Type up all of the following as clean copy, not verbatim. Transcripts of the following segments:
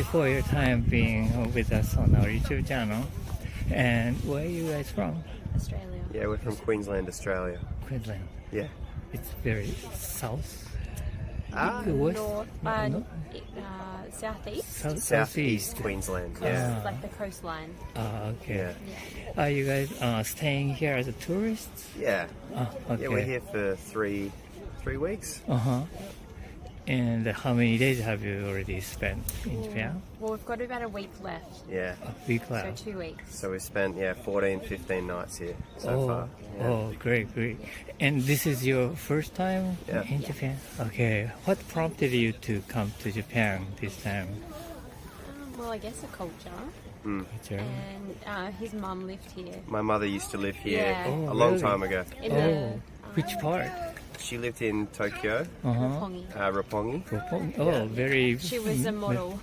For your time being with us on our YouTube channel. And where are you guys from? Australia. Yeah, we're from Queensland, Australia. Queensland. Yeah. It's very south. North, No? southeast. Southeast Queensland. Yeah. Like the coastline. Okay. Yeah. Yeah. Are you guys staying here as a tourists? Yeah. Okay. Yeah, we're here for three weeks. Uh-huh. And how many days have you already spent in Japan? Well, we've got about a week left. Yeah. A week So left. 2 weeks. So we've spent 14, 15 nights here so far. Yeah. Oh, great. And this is your first time Yeah. in Japan? Okay. What prompted you to come to Japan this time? Well, I guess a culture. Culture. And his mum lived here. My mother used to live here Yeah. Oh, a long really? time ago. In Oh, which part? She lived in Tokyo, Roppongi. Roppongi. Oh, very... She was a model.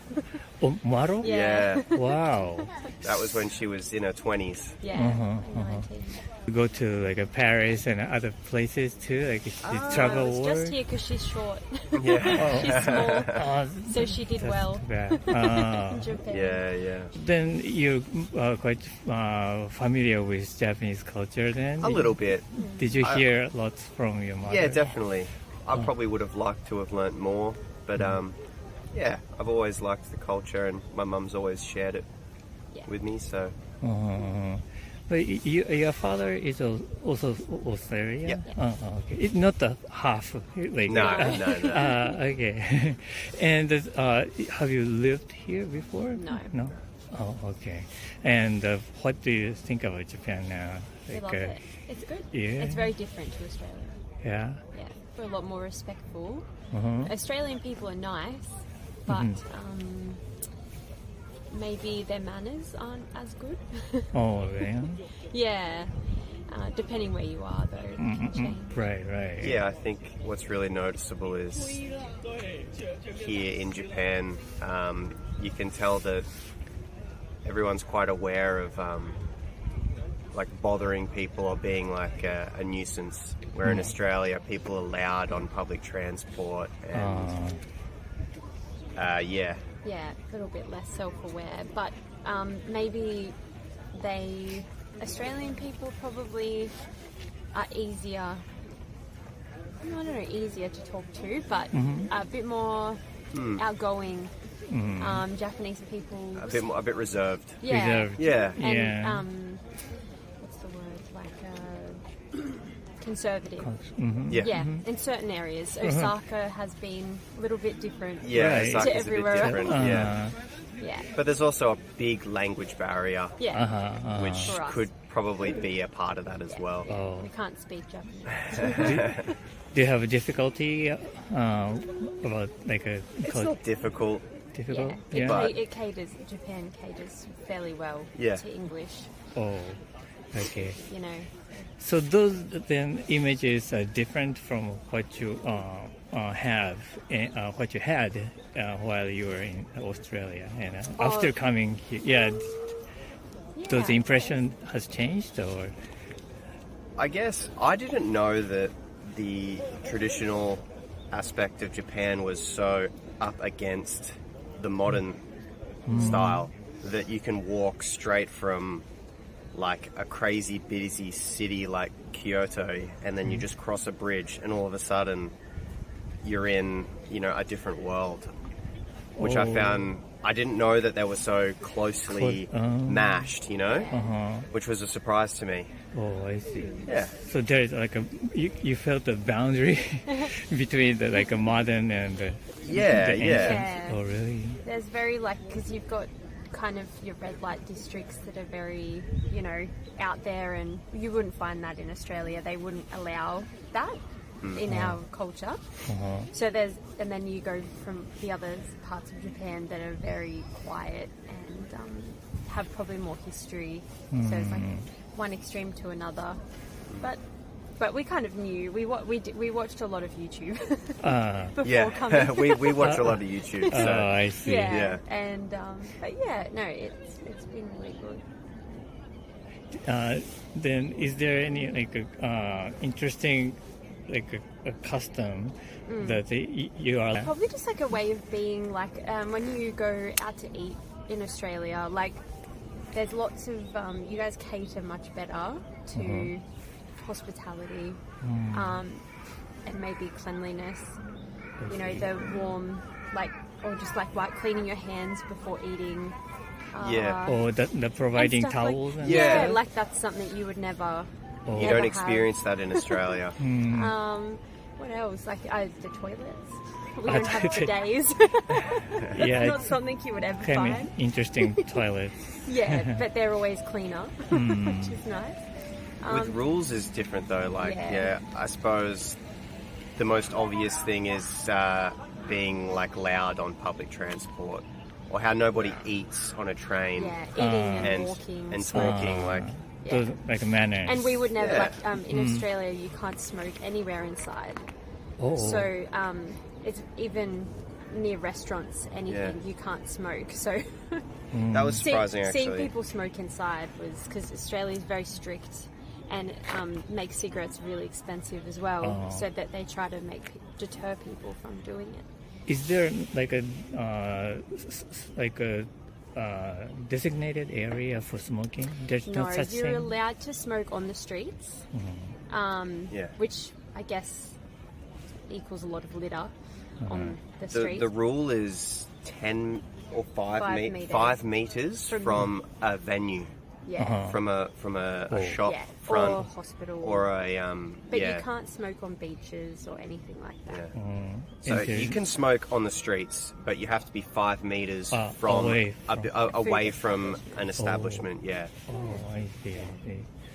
Oh, model? Yeah. Wow. That was when she was in her 20s. Yeah. in 19. You go to like Paris and other places too? Like you travel It's world? just here because she's short. Yeah. She's small. Oh, So she did that's well bad. in Japan. Yeah. Then you're quite familiar with Japanese culture then? A little bit. Did you hear lots from your mother? Yeah, definitely. I probably would have liked to have learnt more, but yeah, I've always liked the culture, and my mum's always shared it Yeah. with me. So But your father is also Australian? Yeah. Okay. It's not a half. Like, no. Okay. And have you lived here before? No. No? Oh, okay. And what do you think about Japan now? We love it. It's good. Yeah. It's very different to Australia. Yeah? Yeah. We're a lot more respectful. Uh-huh. Australian people are nice, but maybe their manners aren't as good. Oh, yeah? Yeah. Depending where you are, though, it can change. Right. yeah, I think what's really noticeable is here in Japan, you can tell that everyone's quite aware of like bothering people or being like a nuisance. Where in Australia, people are loud on public transport, and yeah. Yeah, a little bit less self-aware, but maybe Australian people probably are easier. I don't know, easier to talk to, but a bit more outgoing. Japanese people A bit reserved. yeah, Reserved. Yeah. and Yeah. What's the word? Like conservative. Yeah. In certain areas, Osaka has been a little bit different. Yeah, Right. Osaka's To a bit everywhere different. else. Yeah. Yeah, But there's also a big language barrier, yeah. which For us. could probably be a part of that as well. Oh. We can't speak Japanese. Do you have a difficulty about like a It's not difficult. difficult? Yeah, Japan caters fairly well Yeah. to English. Oh, okay. You know, So those then images are different from what you have, what you had while you were in Australia, and after coming here, yeah. Does the impression has changed, or? I guess I didn't know that the traditional aspect of Japan was so up against the modern style that you can walk straight from like a crazy busy city like Kyoto, and then you just cross a bridge and all of a sudden you're in, a different world, which I found. I didn't know that they were so closely mashed, which was a surprise to me. Oh, I see. Yeah. So there's like you felt the boundary between the like a modern and the Yeah, the yeah. ancient. Oh, really? there's very because you've got kind of your red light districts that are very, out there, and you wouldn't find that in Australia. They wouldn't allow that in our culture. So and then you go from the other parts of Japan that are very quiet and have probably more history. So it's like one extreme to another. But we kind of knew. We watched a lot of YouTube before coming. Yeah, we watch a lot of YouTube. So. Oh, I see. Yeah. And but yeah, no, it's been really good. Then is there any interesting a custom that you are. Probably just like a way of being, like when you go out to eat in Australia, like there's lots of you guys cater much better to hospitality and maybe cleanliness. You know, the warm, like, or just like cleaning your hands before eating. Or the providing and stuff towels. Like, and yeah, stuff. like that's something you would never. You never don't have. experience that in Australia. What else? Like the toilets. We don't have bidets. Yeah, It's not something you would ever kind find. of interesting toilets. Yeah, but they're always cleaner, which is nice. With rules is different though. Like, I suppose the most obvious thing is being like loud on public transport, or how nobody eats on a train. Yeah, eating and walking. and talking. Like, Those like manners. And we would never, like, in Australia, you can't smoke anywhere inside. So it's even near restaurants, anything, you can't smoke. So that was surprising, seeing actually. people smoke inside was because Australia is very strict and makes cigarettes really expensive as well, so that they try to deter people from doing it. Is there like a designated area for smoking? There's no No, such you're thing. allowed to smoke on the streets, which I guess equals a lot of litter on the street. The rule is 10 or 5 meters from a venue. From a shop front or hospital, or a but you can't smoke on beaches or anything like that. So you can smoke on the streets, but you have to be 5 meters from away from an establishment. I see.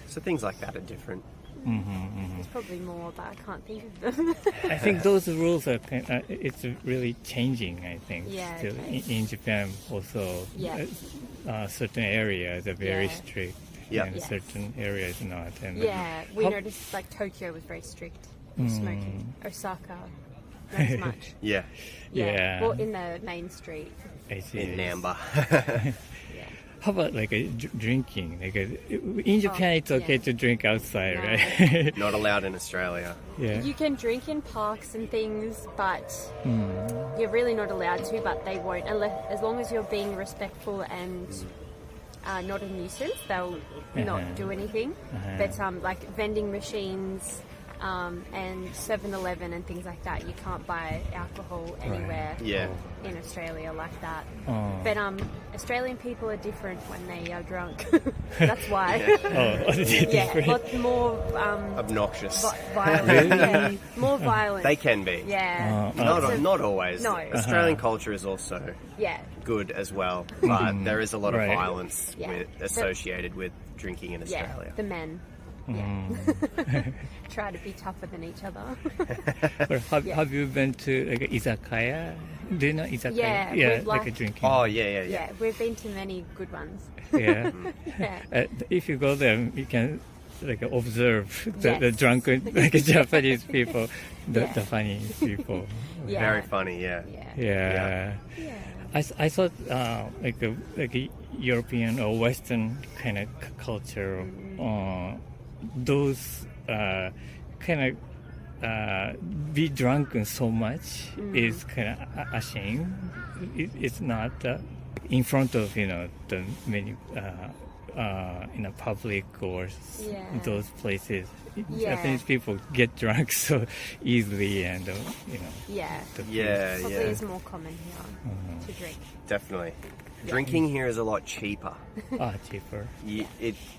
So things like that are different. There's probably more, but I can't think of them. I think those rules are it's really changing. I think still in Japan also. Certain areas are very strict, and certain areas not. And we noticed like Tokyo was very strict with smoking. Osaka, not as much. Yeah. Well, in the main street. I see. In Namba. How about like drinking? Like in Japan, it's okay to drink outside, No. right? Not allowed in Australia. You can drink in parks and things, but you're really not allowed to. But they won't, as long as you're being respectful and not a nuisance, they'll not do anything. But like vending machines and 7-Eleven and things like that, you can't buy alcohol anywhere in Australia like that. But Australian people are different when they are drunk. That's why. Lots more Obnoxious. violent. More violent. They can be. Not always. No. Australian culture is also good as well, but there is a lot of violence associated with drinking in Australia. The men. Try to be tougher than each other. Have you been to like izakaya? Do you know izakaya? Yeah, like a drinking. Oh yeah. We've been to many good ones. If you go there, you can like observe the drunken like Japanese people, the funny people. Very funny. I thought like a European or Western kind of culture, those kind of be drunken so much is kind of a shame. It's not in front of the many in a public or those places. Japanese people get drunk so easily, and Probably is more common here to drink. Definitely. Drinking here is a lot cheaper. Cheaper.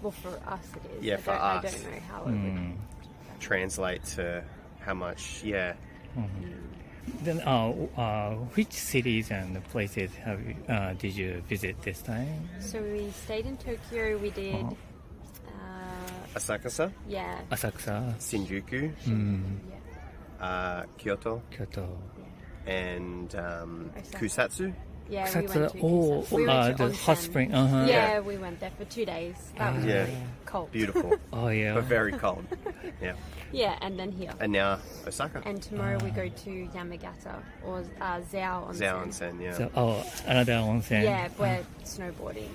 Well, for us it is. Yeah, for us. I don't know how it would translate to how much. Then, which cities and places did you visit this time? So we stayed in Tokyo. We did. Asakusa, Asakusa, Shinjuku, Kyoto, and Kusatsu. Yeah, Kusatsu. we went to The hot onsen. spring. Yeah, we went there for 2 days. That was really cold. Beautiful, Oh but very cold. Yeah, and then here. And now Osaka. And tomorrow we go to Yamagata or Zao Onsen. Zao Onsen, So, another onsen. Yeah, we're snowboarding.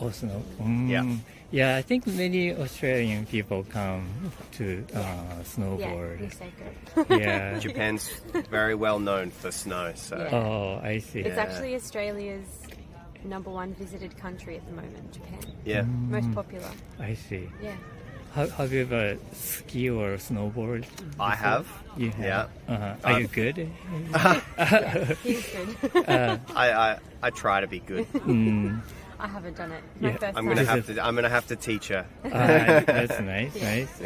Oh, snow. Yeah. Yeah, I think many Australian people come to Yeah, snowboard. Niseko. Yeah. Japan's very well known for snow, so Yeah. Oh, I see. It's actually Australia's #1 visited country at the moment, Japan. yeah. Most popular. I see. Yeah. Have you ever ski or snowboard? I have. You have? Yeah. Are you good? Yeah, he's good. I try to be good. I haven't done it. My Yeah, first I'm time. gonna have to teach her. That's nice, nice.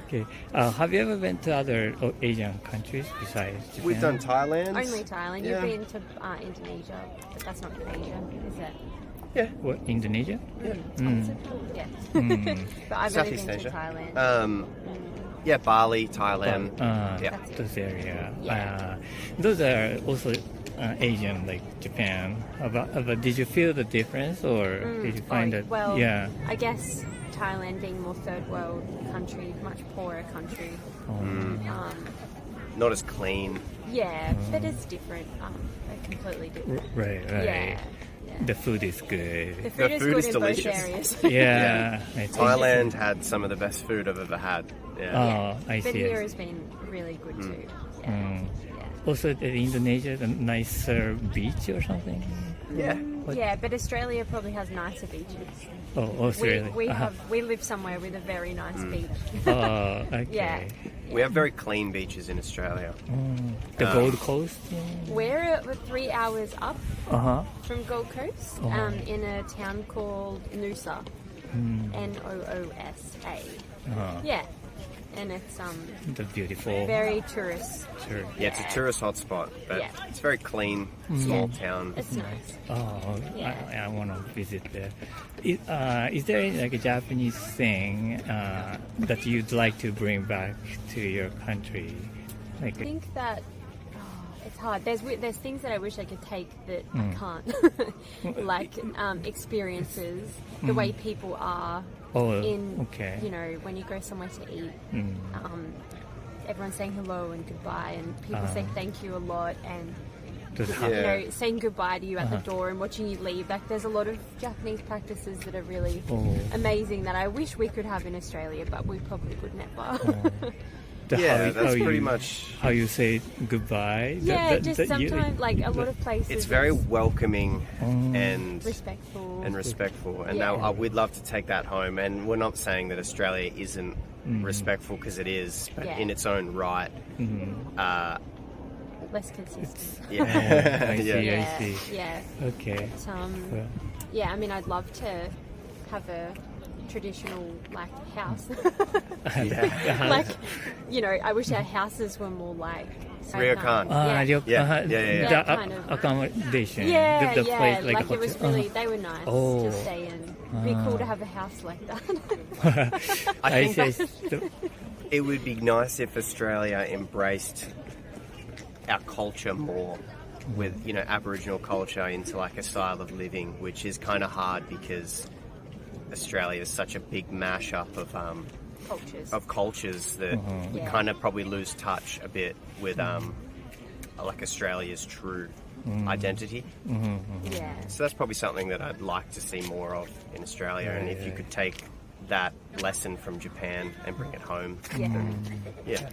Okay. Have you ever been to other Asian countries besides Japan? We've done Thailand. Only Thailand. Yeah. You've been to Indonesia, but that's not Asia, is it? Yeah. What, Indonesia? Yeah. Mm. But I've Southeast only been Asia. to Thailand. Yeah, Bali, Thailand. Yeah. That's it. Those area. Yeah. Those are also Asian, like Japan. But did you feel the difference, or did you find that? Well, Yeah. I guess Thailand being more third world country, much poorer country. Not as clean. Yeah, but it's different. They're completely different. Right, right. Yeah. The food is good. The food is food good is in delicious. both areas. Yeah. I see. Thailand had some of the best food I've ever had. Yeah. Oh, I But see. here has been really good too. Yeah. Yeah. Also, Indonesia, a nicer beach or something. Yeah. Yeah, but Australia probably has nicer beaches. Oh, Australia. We live somewhere with a very nice beach. Oh, okay. Yeah. We have very clean beaches in Australia. The Gold Coast. We're 3 hours up Uh-huh. from Gold Coast, in a town called Noosa, Noosa. Yeah, and it's The beautiful. very tourist. Sure. Yeah, it's a tourist hotspot, but Yeah. it's very clean, small town. It's nice. Oh, Yeah. I want to visit there. Is there like a Japanese thing that you'd like to bring back to your country? Like, I think that it's hard. There's things that I wish I could take that I can't, like experiences, the way people are. okay. You know, when you go somewhere to eat, everyone's saying hello and goodbye, and people say thank you a lot, and Yeah. you know, saying goodbye to you at the door and watching you leave. Like, there's a lot of Japanese practices that are really amazing that I wish we could have in Australia, but we probably would never. Yeah, that's pretty you, much. how you say goodbye. Yeah, just sometimes, like a lot of places, It's very welcoming and respectful. and Yeah. now we'd love to take that home. And we're not saying that Australia isn't respectful, because it is, but Yeah. in its own right. Less consistent. Yeah, I see, yeah. I see. Yeah. Okay. But, yeah, I mean, I'd love to have a traditional like house. Like, you know, I wish our houses were more like Ryokan. Yeah. Yeah. That The kind of- accommodation. Yeah, the yeah. place, Like, a it was hotel. really, they were nice Oh. to stay in. It'd be cool to have a house like that. I I think see. it would be nice if Australia embraced our culture more, with, you know, Aboriginal culture into like a style of living, which is kind of hard because Australia is such a big mashup of cultures that we Yeah. kind of probably lose touch a bit with like Australia's true identity. Yeah. So that's probably something that I'd like to see more of in Australia, and if you could take that lesson from Japan and bring it home. Yeah. Yeah.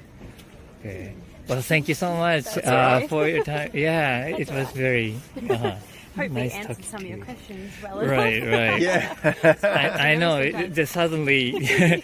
Okay. Well, thank you so much right. for your time. Yeah, it was very Hope nice we answered talking some of to your you. questions well. Right, right. Yeah. I know. Sometimes. Just suddenly